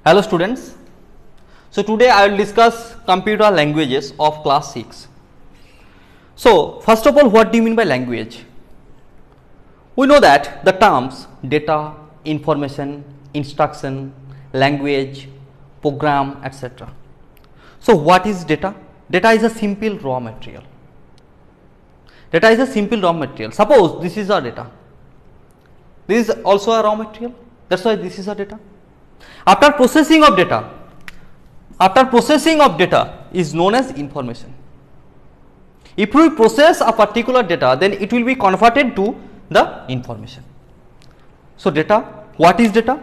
Hello students. So today I will discuss computer languages of class 6. So first of all, what do you mean by language? We know that the terms data, information, instruction, language, program, etc. So what is data? Data is a simple raw material. Data is a simple raw material. Suppose this is our data. This is also a raw material. That's why this is a data. After processing of data is known as information. If we process a particular data, then it will be converted to the information. So data, what is data?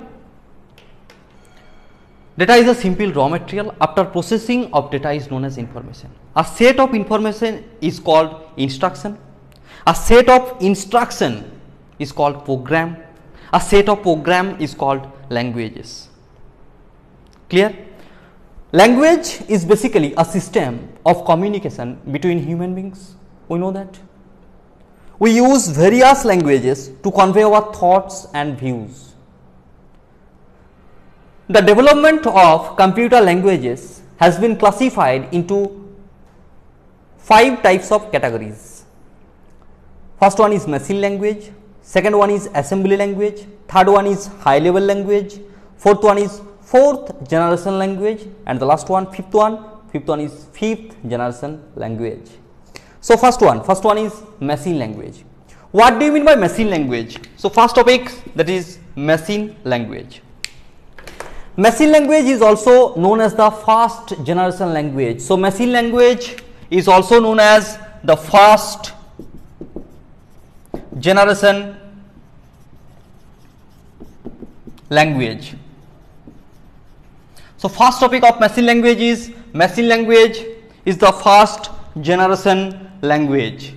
Data is a simple raw material. After processing of data is known as information. A set of information is called instruction. A set of instruction is called program. A set of program is called languages. Clear? Language is basically a system of communication between human beings. We know that. We use various languages to convey our thoughts and views. The development of computer languages has been classified into 5 types of categories. First one is machine language, second one is assembly language, third one is high level language, fourth one is fourth generation language, and the last one, fifth one is fifth generation language. So first one is machine language. What do you mean by machine language? So first topic, that is machine language. Machine language is also known as the first generation language. So machine language is also known as the first generation language. So first topic of machine language is the first generation language.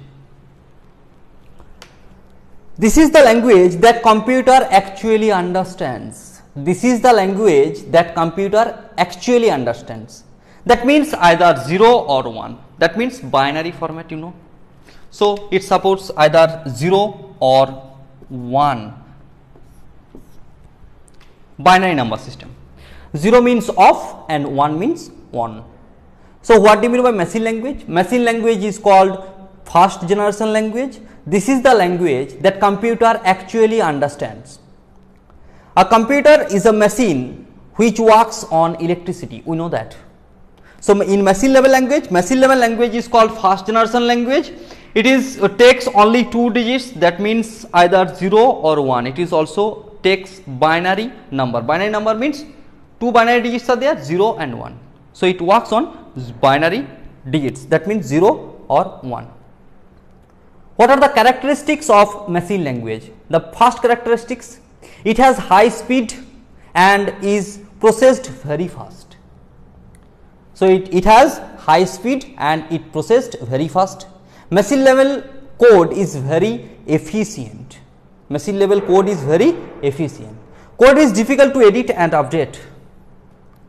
This is the language that computer actually understands. This is the language that computer actually understands. That means either 0 or 1. That means binary format, you know. So it supports either 0 or 1. Binary number system. 0 means off and 1 means on. So what do you mean by machine language? Machine language is called first generation language. This is the language that computer actually understands. A computer is a machine which works on electricity. We know that. So in machine level language is called first generation language. It takes only 2 digits. That means either 0 or 1. It is also takes binary number. Binary number means 2 binary digits are there, 0 and 1. So it works on binary digits. That means 0 or 1. What are the characteristics of machine language? The first characteristics, it has high speed and is processed very fast. So it has high speed and it processed very fast. Machine level code is very efficient. Machine level code is very efficient. Code is difficult to edit and update.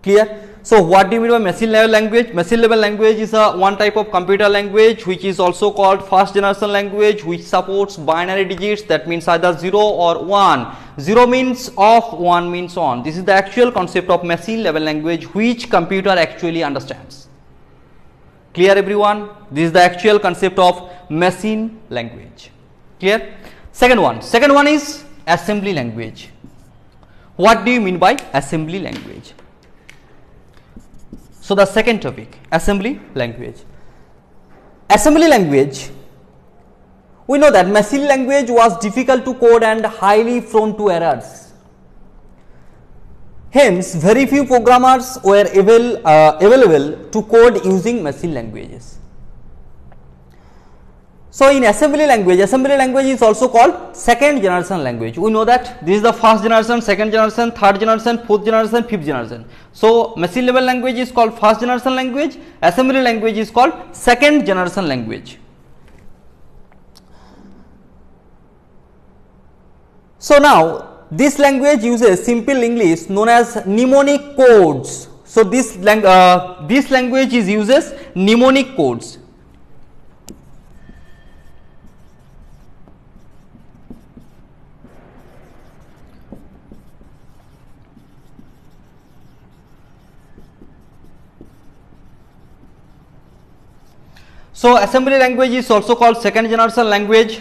Clear? So what do you mean by machine level language? Machine level language is one type of computer language which is also called first generation language, which supports binary digits. That means either 0 or 1. 0 means off, 1 means on. This is the actual concept of machine level language which computer actually understands. Clear everyone? This is the actual concept of machine language. Clear? Second one is assembly language. What do you mean by assembly language? So the second topic, assembly language. Assembly language, we know that machine language was difficult to code and highly prone to errors. Hence, very few programmers were available to code using machine languages. So in assembly language is also called second generation language. We know that this is the first generation, second generation, third generation, fourth generation, fifth generation. So machine level language is called first generation language, assembly language is called second generation language. So now this language uses simple English known as mnemonic codes. So this language uses mnemonic codes. So assembly language is also called second generation language,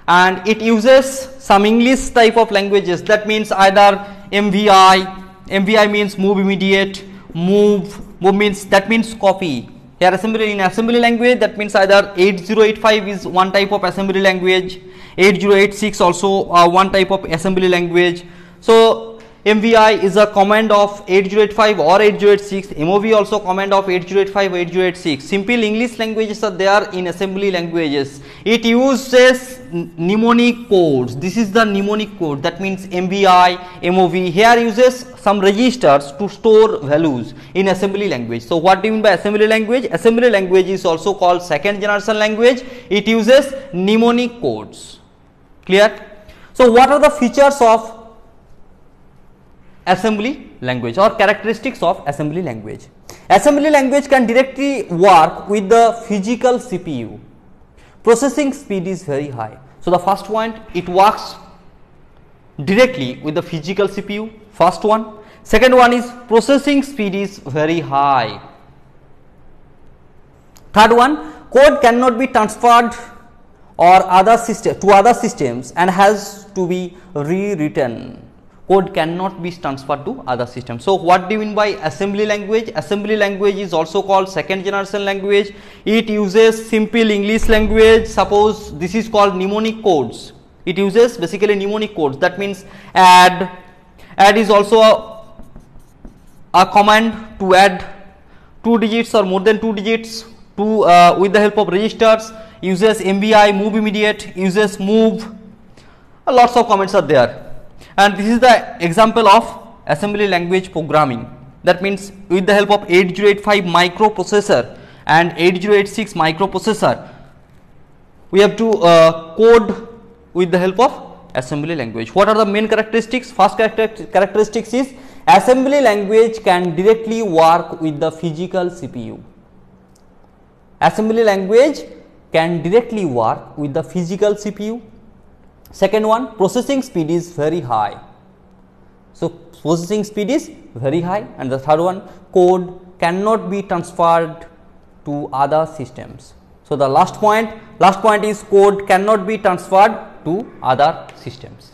and it uses some English type of languages. That means either MVI means move immediate, move means, that means copy. Here in assembly language, that means either 8085 is one type of assembly language, 8086 also one type of assembly language. So MVI is a command of 8085 or 8086, MOV also command of 8085 or 8086. Simple English languages are there in assembly languages. It uses mnemonic codes. This is the mnemonic code, that means MVI, MOV. Here uses some registers to store values in assembly language. So what do you mean by assembly language? Assembly language is also called second generation language. It uses mnemonic codes. Clear? So what are the features of assembly language or characteristics of assembly language? Assembly language can directly work with the physical CPU. Processing speed is very high. So the first point, it works directly with the physical CPU, first one. Second one is processing speed is very high. Third one, code cannot be transferred or other system to other systems and has to be rewritten. Code cannot be transferred to other systems. So what do you mean by assembly language? Assembly language is also called second generation language. It uses simple English language. Suppose this is called mnemonic codes. It uses basically mnemonic codes. That means add is also a command to add 2 digits or more than 2 digits to with the help of registers. Uses MVI, move immediate, uses move. Lots of comments are there. And this is the example of assembly language programming. That means with the help of 8085 microprocessor and 8086 microprocessor, we have to code with the help of assembly language. What are the main characteristics? First characteristics is assembly language can directly work with the physical CPU. Assembly language can directly work with the physical CPU. Second one, processing speed is very high. So processing speed is very high. And the third one, code cannot be transferred to other systems. So the last point is code cannot be transferred to other systems.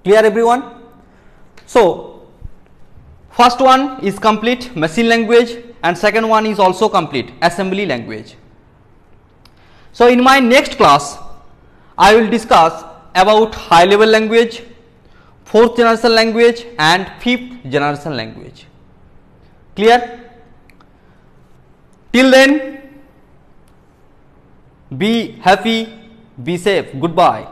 Clear everyone? So first one is complete, machine language, and second one is also complete, assembly language. So in my next class, I will discuss about high level language, fourth generation language and fifth generation language. Clear? Till then, be happy, be safe, goodbye.